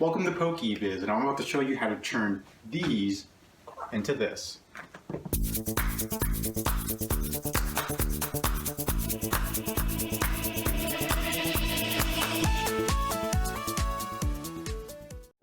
Welcome to PokéBiz, and I'm about to show you how to turn these into this.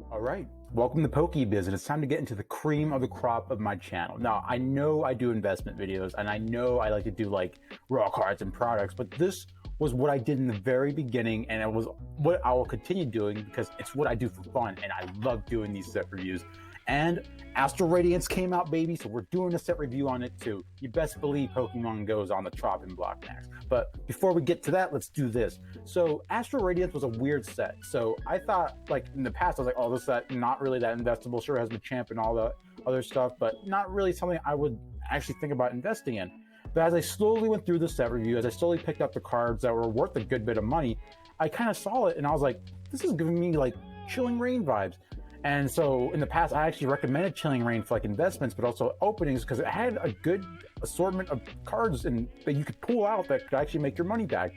Alright, welcome to PokéBiz, and it's time to get into the cream of the crop of my channel. Now, I know I do investment videos, and I know I like to do like raw cards and products, but this was what I did in the very beginning, and it was what I will continue doing because it's what I do for fun, and I love doing these set reviews. And Astral Radiance came out, baby, so we're doing a set review on it too. You best believe Pokemon goes on the chopping block next. But before we get to that, let's do this. So Astral Radiance was a weird set. So I thought, like in the past, I was like, oh, this set not really that investable. Sure, it has Machamp and all the other stuff, but not really something I would actually think about investing in. But as I slowly went through the set review, as I slowly picked up the cards that were worth a good bit of money, I kind of saw it and I was like, this is giving me like Chilling Reign vibes. And so in the past, I actually recommended Chilling Reign for like investments, but also openings because it had a good assortment of cards and that you could pull out that could actually make your money back.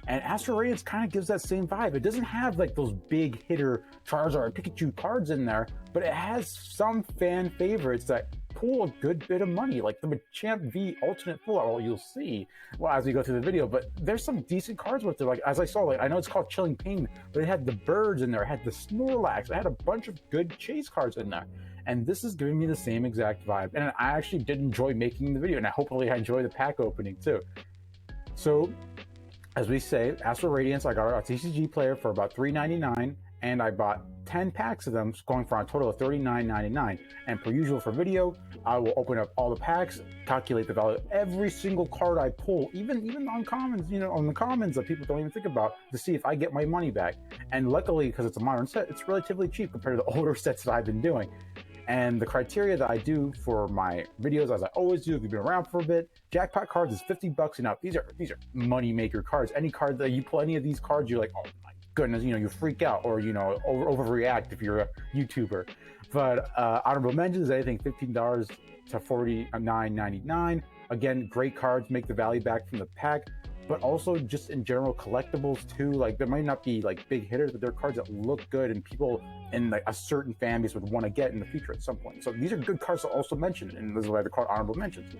And Astral Radiance kind of gives that same vibe. It doesn't have like those big hitter Charizard or Pikachu cards in there, but it has some fan favorites that pull a good bit of money, like the Machamp V alternate full art. Well, you'll see as we go through the video, but there's some decent cards with it. Like as I saw, like I know it's called Chilling Pain, but it had the birds in there, it had the Snorlax, it had a bunch of good chase cards in there. And this is giving me the same exact vibe. And I actually did enjoy making the video, and hopefully I enjoy the pack opening too. So as we say, Astral Radiance, I got a TCG player for about $3.99, and I bought 10 packs of them, going for a total of $39.99. And per usual for video, I will open up all the packs, calculate the value of every single card I pull, even the uncommons, on the commons that people don't even think about, to see if I get my money back. And luckily, because it's a modern set, it's relatively cheap compared to the older sets that I've been doing. And the criteria that I do for my videos, as I always do, if you've been around for a bit, jackpot cards is $50 and up. These are money maker cards. Any card that you pull any of these cards, you're like, oh my goodness, you freak out, or overreact if you're a YouTuber. But honorable mentions, anything $15 to $49.99. Again, great cards, make the value back from the pack. But also just in general collectibles too. Like there might not be like big hitters, but they're cards that look good and people in like a certain fan base would want to get in the future at some point. So these are good cards to also mention, and this is why they're called honorable mentions.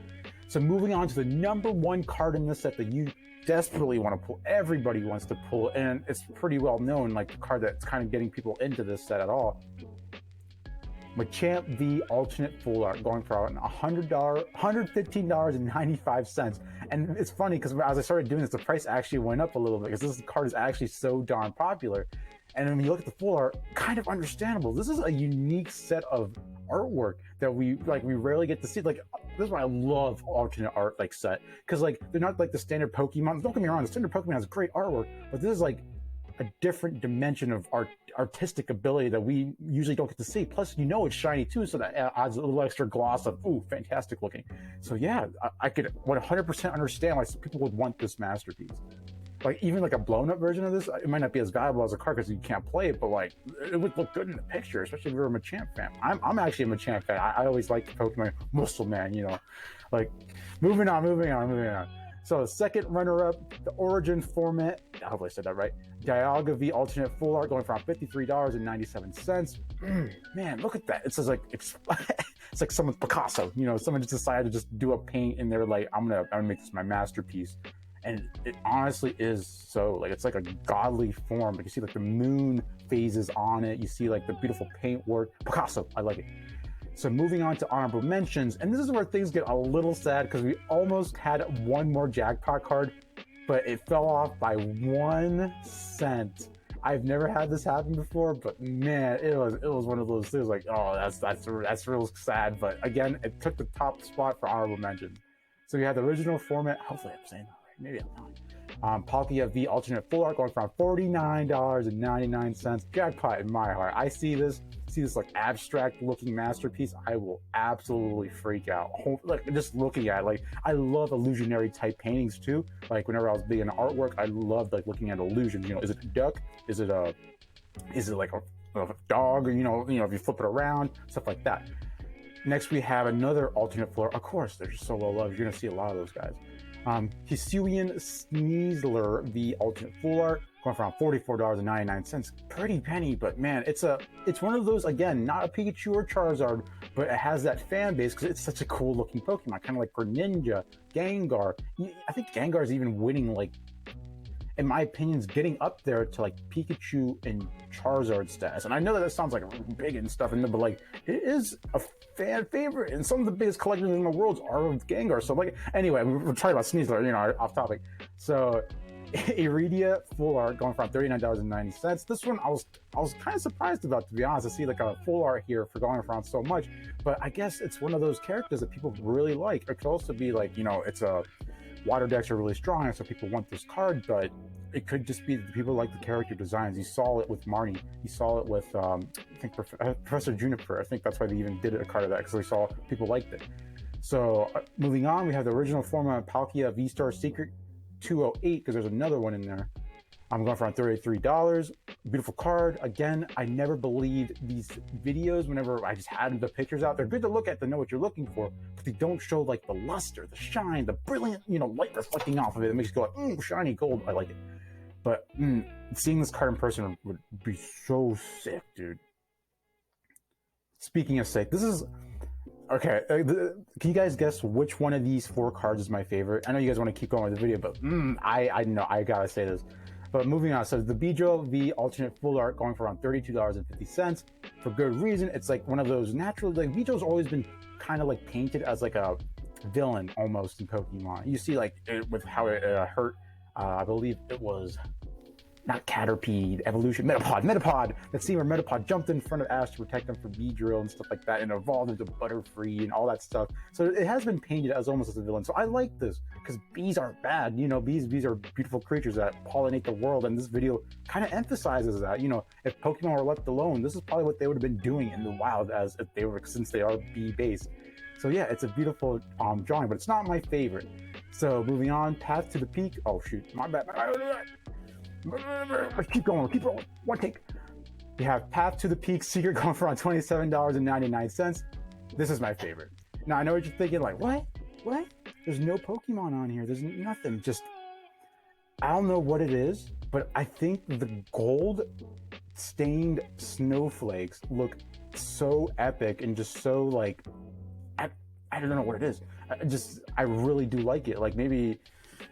So moving on to the number one card in this set that you desperately want to pull, everybody wants to pull, and it's pretty well known, like the card that's kind of getting people into this set at all. Machamp V alternate full art, going for $115.95. And it's funny because as I started doing this, the price actually went up a little bit because this card is actually so darn popular. And when you look at the full art, kind of understandable. This is a unique set of artwork that we rarely get to see. Like this is why I love alternate art like set, because like they're not like the standard Pokemon. Don't get me wrong, the standard Pokemon has great artwork, but this is like a different dimension of artistic ability that we usually don't get to see. Plus, it's shiny too, so that adds a little extra gloss of, ooh, fantastic looking. So yeah, I could 100% understand why people would want this masterpiece. Like even like a blown up version of this, it might not be as valuable as a card because you can't play it, but like it would look good in the picture, especially if you're a Machamp fan. I'm actually a Machamp fan. I always like the Pokemon Muscle Man, Like moving on. So second runner-up, the Origin format, hopefully I said that right, Dialga V alternate full art, going for $53.97. Man, look at that. It's just like it's like someone's Picasso. Someone just decided to just do a paint and they're like, I'm gonna make this my masterpiece. And it honestly is so, like, it's like a godly form. Like you see like the moon phases on it. You see like the beautiful paint work. Picasso, I like it. So moving on to honorable mentions, and this is where things get a little sad because we almost had one more jackpot card, but it fell off by 1 cent. I've never had this happen before, but man, it was one of those things like, oh, that's real sad. But again, it took the top spot for honorable mentions. So we had the original format. Hopefully I'm saying that right. Maybe I'm not. Palkia V alternate full art, going from $49.99. Jackpot in my heart. I see this like abstract looking masterpiece, I will absolutely freak out. Like just looking at it, like I love illusionary type paintings too. Like whenever I was big into artwork, I loved like looking at illusions. Is it a duck? Is it like a dog? Or, if you flip it around, stuff like that. Next we have another alternate full art. Of course, they're just so well loved. You're gonna see a lot of those guys. Hisuian Sneasler, the alternate full art, going for around $44.99. Pretty penny, but man, it's one of those, again, not a Pikachu or Charizard, but it has that fan base because it's such a cool looking Pokemon, kind of like Greninja, Gengar. I think Gengar's even winning, like, in my opinion, is getting up there to like Pikachu and Charizard status. And I know that sounds like big and stuff, but like, it is a fan favorite, and some of the biggest collectors in the world are of Gengar. So like, anyway, we're talking about Sneasler, you know, off topic. So Iridia full art going for $39.90. This one I was kind of surprised about, to be honest, to see like a full art here for going around so much. But I guess it's one of those characters that people really like. It could also be like, you know, it's a water decks are really strong, so people want this card, but it could just be that people like the character designs. You saw it with Marnie. You saw it with, I think, Professor Juniper. I think that's why they even did a card of that, because they saw people liked it. So moving on, we have the original form of Palkia V-Star Secret 208, because there's another one in there. I'm going for around $33. Beautiful card. Again, I never believed these videos whenever I just had the pictures out. They're good to look at to know what you're looking for, but they don't show like the luster, the shine, the brilliant, you know, light reflecting off of it. It makes you go like, shiny gold. I like it. But seeing this card in person would be so sick, dude. Speaking of sick, this is... Okay, can you guys guess which one of these 4 cards is my favorite? I know you guys want to keep going with the video, but I know, I gotta say this. But moving on, so the Beedrill V alternate full art going for around $32.50 for good reason. It's like one of those natural, like Beedrill's always been kind of like painted as like a villain almost in Pokemon. You see like with how it hurt, I believe it was not Caterpie, Evolution, Metapod. That scene where Metapod jumped in front of Ash to protect them from Beedrill and stuff like that, and evolved into Butterfree and all that stuff. So it has been painted as almost as a villain. So I like this, because bees aren't bad. You know, bees are beautiful creatures that pollinate the world, and this video kind of emphasizes that. You know, if Pokemon were left alone, this is probably what they would have been doing in the wild, as if they were, since they are bee-based. So yeah, it's a beautiful drawing, but it's not my favorite. So moving on, Path to the Peak. Oh shoot, my bad. Keep going, keep rolling. One take. We have Path to the Peak Secret going for around $27.99. This is my favorite. Now I know what you're thinking, like, what? There's no Pokemon on here. There's nothing. Just, I don't know what it is, but I think the gold stained snowflakes look so epic and just so like, I don't know what it is. I really do like it. Like maybe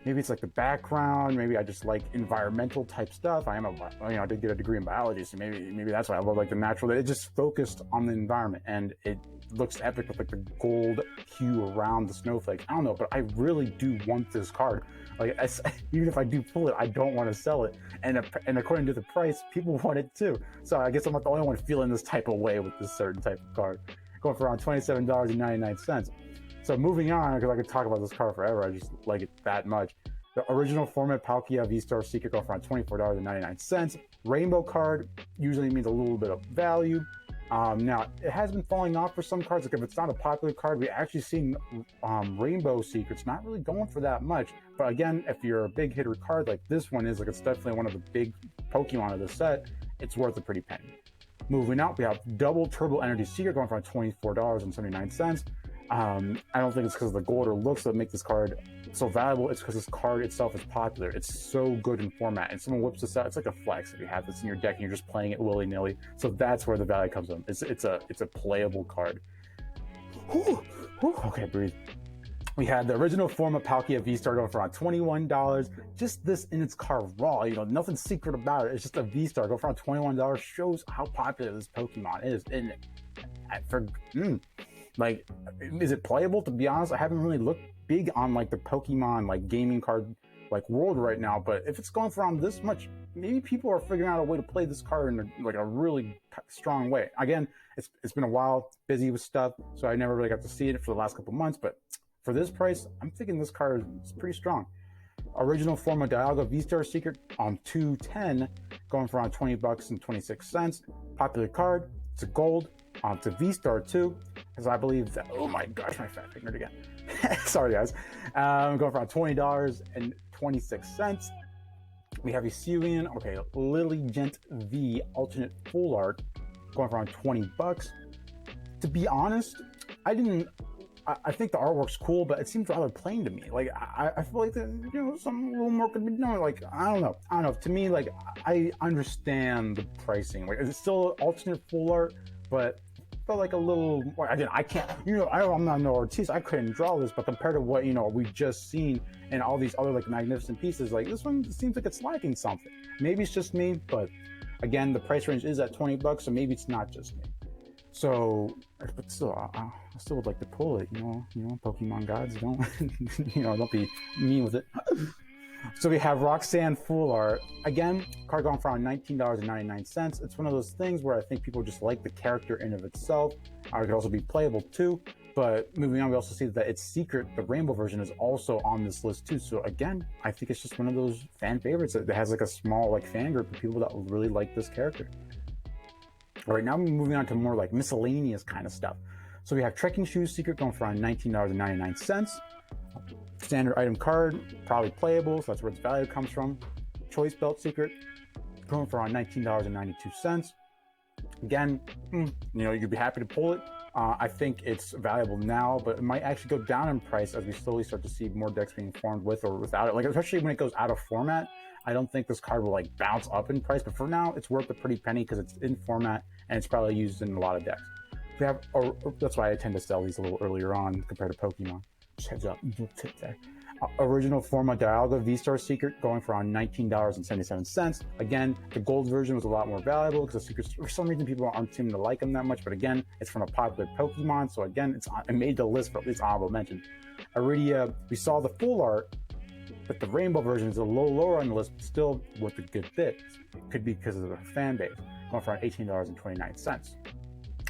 it's like the background. Maybe I just like environmental type stuff. I did get a degree in biology, so maybe that's why I love like the natural. It just focused on the environment, and it looks epic with like the gold hue around the snowflakes. I don't know, but I really do want this card. Like even if I do pull it, I don't want to sell it. And according to the price, people want it too. So I guess I'm not the only one feeling this type of way with this certain type of card. Going for around $27.99. So moving on, because I could talk about this card forever, I just like it that much. The original format Palkia V-Star Secret going for around $24.99. Rainbow card usually means a little bit of value. Now, it has been falling off for some cards. Like if it's not a popular card, we actually seen Rainbow Secrets not really going for that much. But again, if you're a big hitter card like this one is, like it's definitely one of the big Pokemon of the set, it's worth a pretty penny. Moving out, we have Double Turbo Energy Secret going for $24.79. I don't think it's because of the gold or looks that make this card so valuable. It's because this card itself is popular. It's so good in format, and someone whips this out, it's like a flex if you have this in your deck and you're just playing it willy-nilly. So that's where the value comes from. It's a playable card. Okay, breathe. We had the original form of Palkia V-Star going for around $21. Just this in its card raw, you know, nothing secret about it. It's just a V-Star going for around $21. Shows how popular this Pokemon is. And like, is it playable? To be honest, I haven't really looked big on like the Pokemon like gaming card like world right now. But if it's going for around this much, maybe people are figuring out a way to play this card in like a really strong way. Again, it's been a while, busy with stuff, so I never really got to see it for the last couple months. But for this price, I'm thinking this card is pretty strong. Original form of Dialga V-Star Secret on 210, going for around $20.26. Popular card. It's a gold. It's a V-Star too, because I believe that. Oh my gosh, my fat fingered again. Sorry guys. Going for around $20.26. We have Hisuian. Okay, Lilligant V alternate full art, going for around $20. To be honest, I didn't I think the artwork's cool, but it seems rather plain to me. Like I feel like some a little more could be done. Like I don't know. To me, like I understand the pricing. Like it's still alternate full art, but felt like a little. Well, again, I can't. I'm not no artist. I couldn't draw this, but compared to what we've just seen and all these other like magnificent pieces, like this one seems like it's lacking something. Maybe it's just me, but again, the price range is at $20, so maybe it's not just me. So, but still, I still would like to pull it. Pokemon gods, don't don't be mean with it. So we have Roxanne Full Art. Again, card going for around $19.99. It's one of those things where I think people just like the character in of itself. It could also be playable too. But moving on, we also see that its secret, the rainbow version, is also on this list too. So again, I think it's just one of those fan favorites that has like a small like fan group of people that really like this character. All right, now we're moving on to more like miscellaneous kind of stuff. So we have Trekking Shoes Secret going for around $19.99. Standard item card, probably playable, so that's where its value comes from. Choice Belt Secret going for around $19.92. Again, you'd be happy to pull it. I think it's valuable now, but it might actually go down in price as we slowly start to see more decks being formed with or without it. Like especially when it goes out of format, I don't think this card will like bounce up in price. But for now, it's worth a pretty penny because it's in format and it's probably used in a lot of decks. We have, that's why I tend to sell these a little earlier on compared to Pokemon. Just heads up, tip there. Original Forma Dialga V-Star Secret going for around $19.77. Again, the gold version was a lot more valuable because the secrets, for some reason, people aren't seeming to like them that much. But again, it's from a popular Pokemon, so again, it made the list for at least honorable mention. Iridia, we saw the full art, but the rainbow version is a little lower on the list, but still worth a good bit. It could be because of the fan base, going for around $18.29.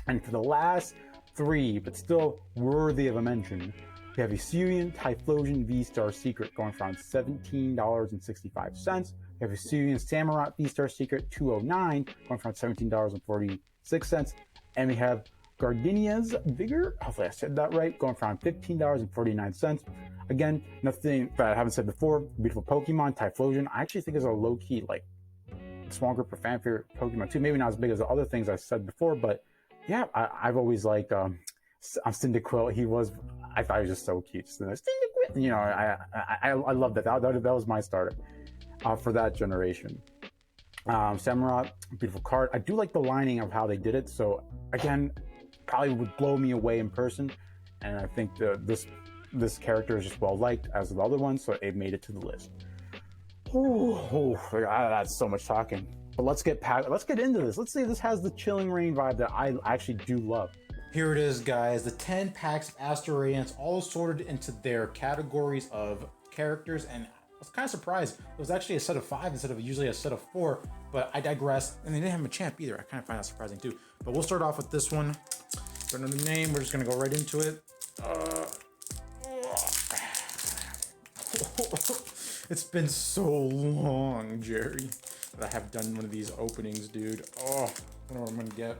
And for the last three, but still worthy of a mention, we have Hisuian Typhlosion V-Star Secret going for around $17.65. We have Hisuian Samurott V-Star Secret 209 going for around $17.46. And we have Gardenia's Vigor, hopefully I said that right, going for around $15.49. Again, nothing that I haven't said before. Beautiful Pokemon, Typhlosion. I actually think is a low-key, like, small group of fan favorite Pokemon too. Maybe not as big as the other things I said before, but yeah, I've always liked Cyndaquil. I thought he was just so cute. Cyndaquil, I love that. That was my starter for that generation. Samurott, beautiful card. I do like the lining of how they did it. So again, probably would blow me away in person. And I think this character is just well liked as the other ones, so it made it to the list. That's so much talking. But let's get into this. Let's see if this has the Chilling Reign vibe that I actually do love. Here it is, guys. The 10 packs of Astral Radiance, all sorted into their categories of characters, and I was kind of surprised. It was actually a set of 5 instead of usually a set of 4, but I digress. And they didn't have a champ either. I kind of find that surprising too. But we'll start off with this one. Don't know the name. We're just gonna go right into it. It's been so long, Jerry, that I have done one of these openings, dude. I don't know what I'm gonna get.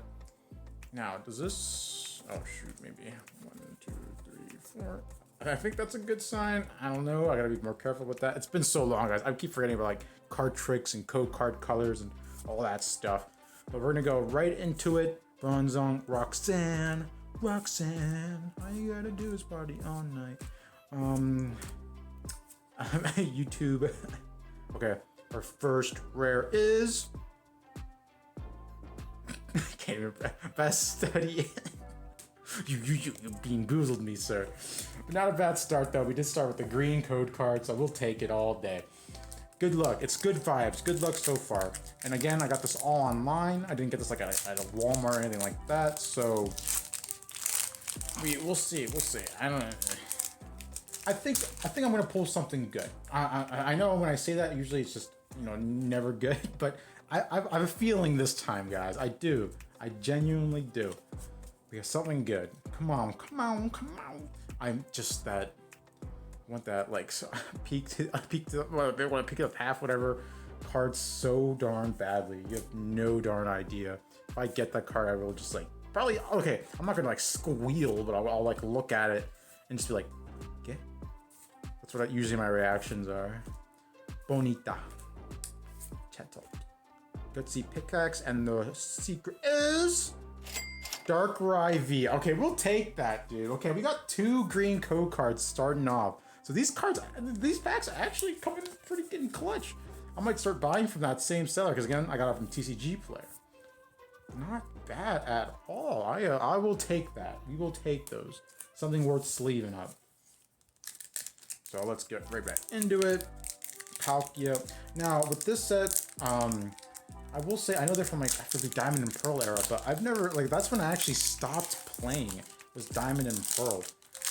Now, does this, oh shoot, maybe 1, 2, 3, 4. I think that's a good sign. I don't know, I gotta be more careful with that. It's been so long, guys. I keep forgetting about like card tricks and code card colors and all that stuff. But we're gonna go right into it. Bronzong, Roxanne, all you gotta do is party all night. YouTube. Okay, our first rare is can't remember. Best study. you being boozled me, sir. But not a bad start though. We did start with the green code card, so we'll take it all day. Good luck. It's good vibes. Good luck so far. And again, I got this all online. I didn't get this like at a Walmart or anything like that. So we'll see. We'll see. I don't know. I think I'm gonna pull something good. I know when I say that, usually it's just never good, but I have a feeling this time, guys. I do. I genuinely do. We have something good. Come on. I'm just that. Want that like peaked well, they want to pick up half whatever card so darn badly. You have no darn idea. If I get that card, I will just like probably okay. I'm not gonna like squeal, but I'll like look at it and just be like, okay. That's what usually my reactions are. Bonita, Chatot, Gutsy Pickaxe, and the secret is Darkrai V. Okay, we'll take that, dude. Okay, we got 2 green code cards starting off. So these packs are actually coming pretty getting clutch. I might start buying from that same seller because again, I got it from TCG Player. Not bad at all. I will take that. We will take those. Something worth sleeving up. So let's get right back into it. Palkia. Now with this set, I will say I know they're from like after the Diamond and Pearl era, but I've never like that's when I actually stopped playing. Was Diamond and Pearl.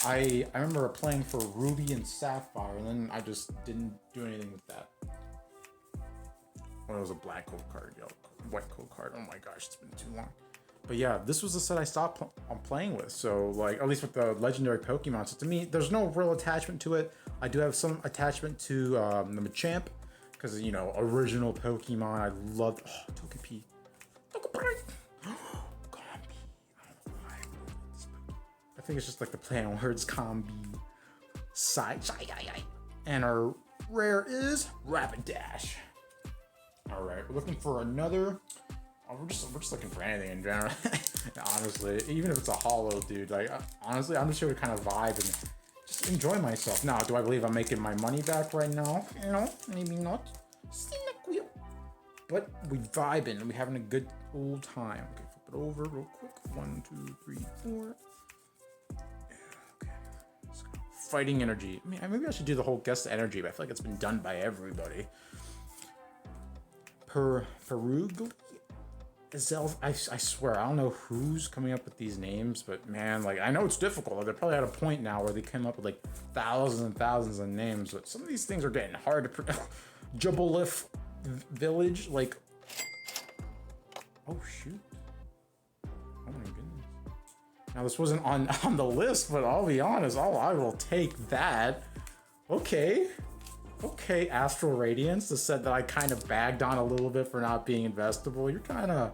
I remember playing for Ruby and Sapphire, and then I just didn't do anything with that. Well, it was a black code card, yellow code, white code card. Oh my gosh, it's been too long. But yeah, this was the set I stopped playing with. So like, at least with the legendary Pokemon. So to me, there's no real attachment to it. I do have some attachment to the Machamp, because you know, original Pokemon. I loved Togepi. I think it's just like the play on words, combi, and our rare is Rapidash. All right, we're looking for another. Oh, we're just looking for anything in general. Honestly, even if it's a holo, dude. Like honestly, I'm just here to kind of vibe and just enjoy myself. Now, do I believe I'm making my money back right now? You know, maybe not. But we vibing and we having a good old time. Okay, flip it over real quick. 1, 2, 3, 4. Okay. Let's go. Fighting energy. I mean, maybe I should do the whole guess energy, but I feel like it's been done by everybody. Perugly. I swear, I don't know who's coming up with these names, but man, like, I know it's difficult. They're probably at a point now where they came up with like thousands and thousands of names, but some of these things are getting hard to pronounce. Jubilif Village, like, oh shoot. Oh my goodness. Now this wasn't on the list, but I'll be honest, I will take that. Okay, Astral Radiance, the set that I kind of bagged on a little bit for not being investable. You're kind of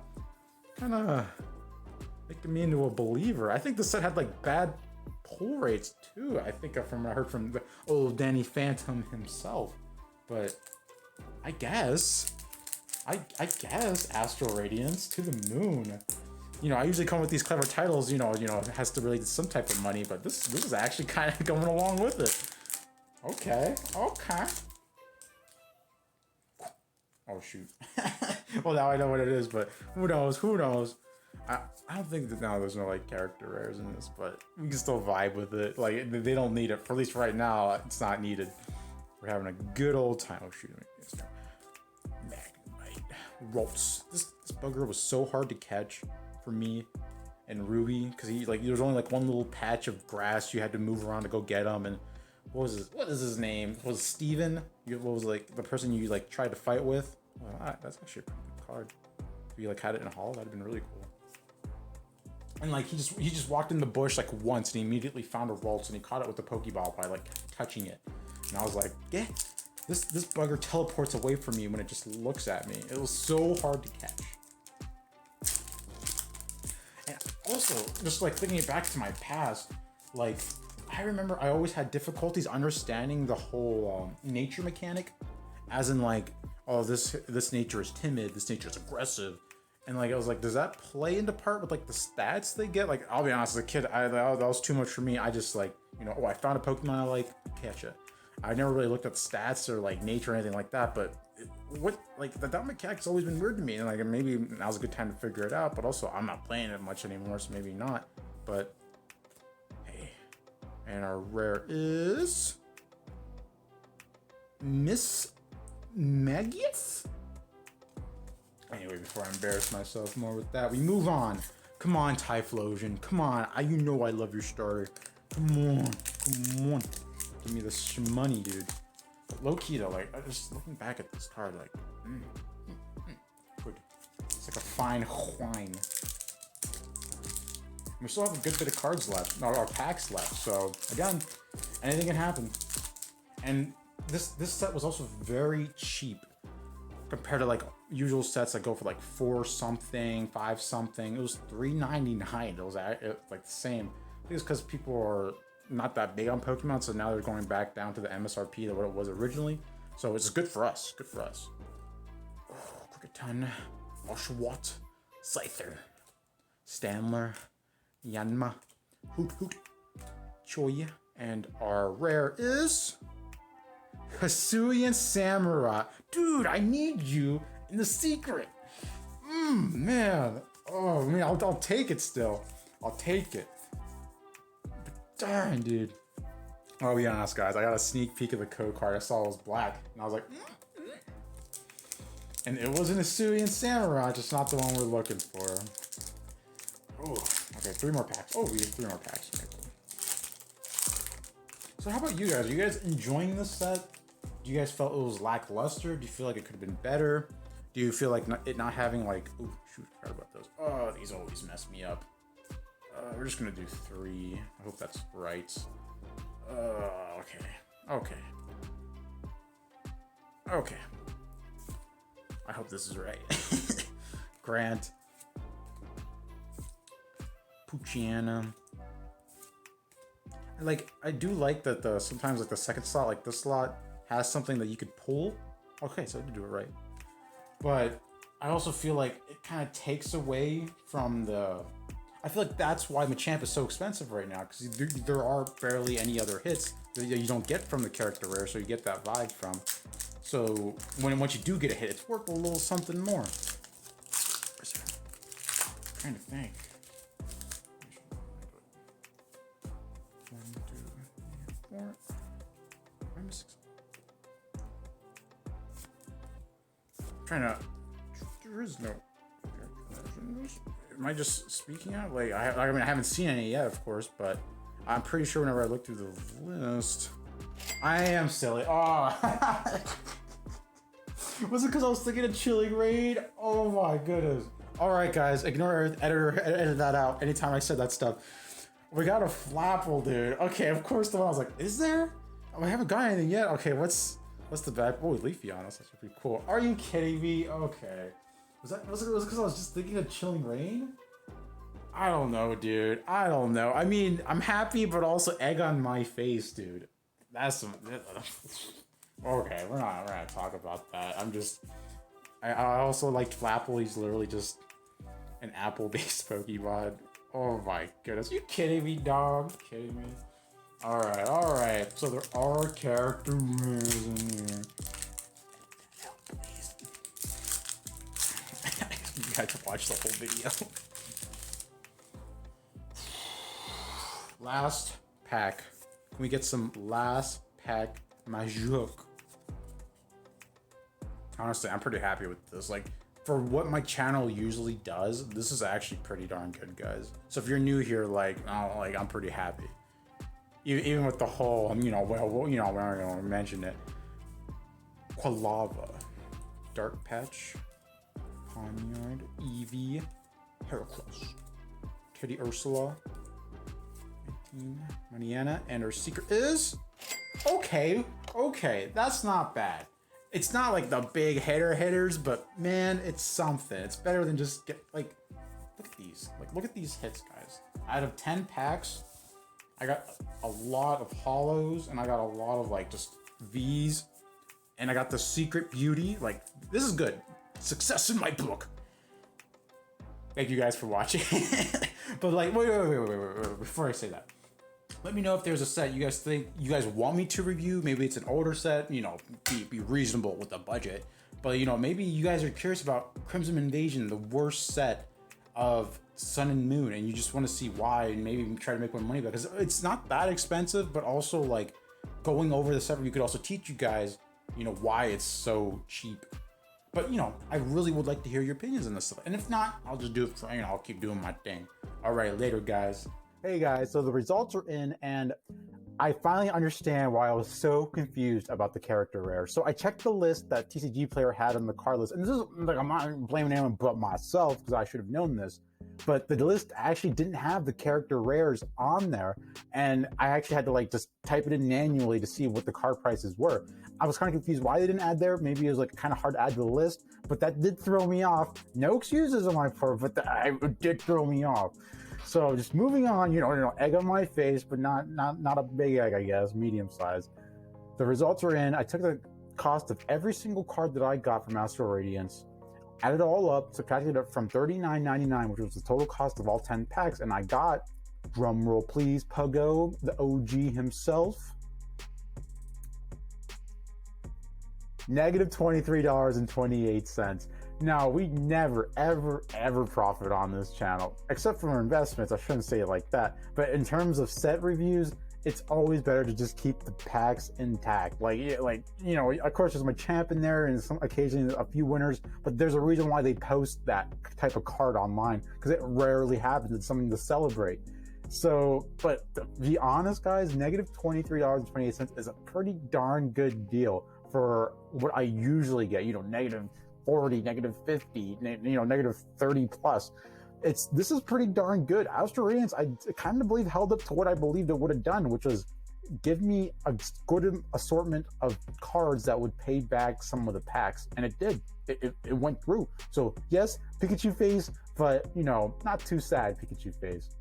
making me into a believer. I think the set had like bad pull rates too. I think I heard from the old Danny Phantom himself, but I guess Astral Radiance to the moon. You know, I usually come with these clever titles. You know, it has to relate to some type of money, but this is actually kind of going along with it. Okay. Oh shoot. Well, now I know what it is, but who knows? I don't think that now there's no like character rares in this, but we can still vibe with it. Like they don't need it, for at least right now. It's not needed. We're having a good old time. Oh shoot! Magnemite, Rolts. This bugger was so hard to catch for me and Ruby because there was only like one little patch of grass you had to move around to go get him. And what is his name? Was it Steven? What was like the person you like tried to fight with? Well, that's actually a pretty good card. If you like had it in a hall, that'd have been really cool. And like he just walked in the bush like once and he immediately found a Rolts and he caught it with the Pokeball by like touching it. And I was like, yeah, this bugger teleports away from me when it just looks at me. It was so hard to catch. And also, just like thinking back to my past, like I remember I always had difficulties understanding the whole nature mechanic, as in like, oh, this nature is timid, this nature is aggressive. And like I was like, does that play into part with like the stats they get? Like, I'll be honest, as a kid, that was too much for me. I just like, you know, I found a Pokemon I like, catch it. I never really looked at stats or like nature or anything like that. But that mechanic's always been weird to me. And like maybe now's a good time to figure it out. But also, I'm not playing it much anymore, so maybe not. But hey, and our rare is Miss Magius. Anyway, before I embarrass myself more with that, we move on. Come on, Typhlosion. Come on. You know I love your starter. Come on. Give me this money, dude. But low key though, like, I just looking back at this card, like, good. It's like a fine wine. We still have a good bit of cards left, or packs left. So again, anything can happen. And this set was also very cheap compared to like usual sets that go for like 4 something, 5 something. It was $3.99. It was like the same. I think it's because people are not that big on Pokemon, so now they're going back down to the MSRP that what it was originally. So it's good for us. Good for us. Oh, Cricketon, Oshawott, Scyther, Stanler, Yanma, Hoot Hoot, Choya, and our rare is Hisuian Samurai. Dude, I need you in the secret. Man. Oh man, I'll take it still. I'll take it. But darn, dude. I'll be honest, guys. I got a sneak peek of the code card. I saw it was black, and I was like, and it wasn't a Hisuian Samurai, just not the one we're looking for. Oh, okay, 3 more packs. Oh, we have 3 more packs. Okay, cool. So how about you guys? Are you guys enjoying this set? Do you guys felt it was lackluster? Do you feel like it could have been better? Do you feel like it not having like, oh shoot, I forgot about those. Oh, these always mess me up. We're just gonna do 3. I hope that's right. Okay. I hope this is right. Grant. Puchiana. Like, I do like that sometimes like the second slot, like this slot, has something that you could pull. Okay, so I did do it right. But I also feel like it kind of takes away from the... I feel like that's why Machamp is so expensive right now, because there are barely any other hits that you don't get from the character rare, so you get that vibe from. So once you do get a hit, it's worth a little something more. I'm trying to think. 1, 2, 3, 4. I'm 6. Trying to. There is no. Am I just speaking out? Like I mean, I haven't seen any yet, of course, but I'm pretty sure whenever I look through the list, I am silly. Oh, was it because I was thinking of Chilling Raid? Oh my goodness! All right, guys, ignore editor, edit that out. Anytime I said that stuff, we got a Flapple, dude. Okay, of course the one I was like, is there? Oh, I haven't got anything yet. Okay, what's the back? Oh, Leafy on us. That's pretty cool. Are you kidding me? Okay. Was it because I was just thinking of Chilling Rain? I don't know, dude. I don't know. I mean, I'm happy, but also egg on my face, dude. That's some... Okay, we're not gonna talk about that. I also liked Flapple. He's literally just an apple-based Pokemon. Oh my goodness. You kidding me, dog? You kidding me? Alright. So there are character rares in here. You had to watch the whole video. Last pack. Can we get some last pack Majuk? Honestly, I'm pretty happy with this. Like, for what my channel usually does, this is actually pretty darn good, guys. So if you're new here, I'm pretty happy. Even with the whole, we're not gonna mention it. Quilava, Dark Patch, Ponyard, Eevee, Heracross, Teddy Ursula, Mariana, and her secret is... Okay, that's not bad. It's not like the big hitters, but man, it's something. It's better than just look at these. Look at these hits, guys. Out of 10 packs, I got a lot of hollows, and I got a lot of just V's, and I got the secret beauty. This is good. Success in my book. Thank you guys for watching. But wait, before I say that, let me know if there's a set you guys think you guys want me to review. Maybe it's an older set, be reasonable with the budget. But maybe you guys are curious about Crimson Invasion, the worst set of Sun and Moon, and you just want to see why, and maybe try to make more money back, because it's not that expensive. But also, going over the set, we could also teach you guys, why it's so cheap. But I really would like to hear your opinions on this stuff, and if not, I'll just do it for I'll keep doing my thing. All right, later, guys. Hey guys, so the results are in, and I finally understand why I was so confused about the character rare. So I checked the list that TCG Player had on the card list, and this is I'm not blaming anyone but myself, because I should have known this. But the list actually didn't have the character rares on there, and I actually had to just type it in manually to see what the card prices were. I was kind of confused why they didn't add there. Maybe it was kind of hard to add to the list, but that did throw me off. No excuses on my part, but it did throw me off. So just moving on, egg on my face, but not a big egg, I guess, medium size. The results are in. I took the cost of every single card that I got from Astral Radiance. added it all up, subtracted it from $39.99, which was the total cost of all 10 packs, and I got, drum roll please, Puggo, the OG himself, negative $23.28. Now, we never, ever profit on this channel, except for investments. I shouldn't say it like that. But in terms of set reviews, it's always better to just keep the packs intact. Like, you know, of course, there's my champ in there and some occasionally a few winners, but there's a reason why they post that type of card online, because it rarely happens. It's something to celebrate. So, but to be honest, guys, negative $23.28 is a pretty darn good deal for what I usually get. You know, negative 40, negative 50, you know, negative 30 plus. This is pretty darn good. Astral Radiance, I kind of believe held up to what I believed it would have done, which was give me a good assortment of cards that would pay back some of the packs, and it did. It went through. So yes, Pikachu phase, but you know, not too sad Pikachu phase.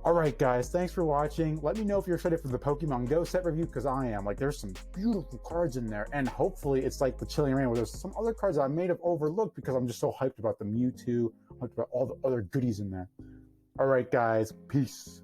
All right, guys, thanks for watching. Let me know if you're excited for the Pokemon Go set review, because I am. Like, there's some beautiful cards in there, and hopefully it's like the Chilling Rain, where there's some other cards that I may have overlooked because I'm just so hyped about the Mewtwo, hyped about all the other goodies in there. All right, guys, peace.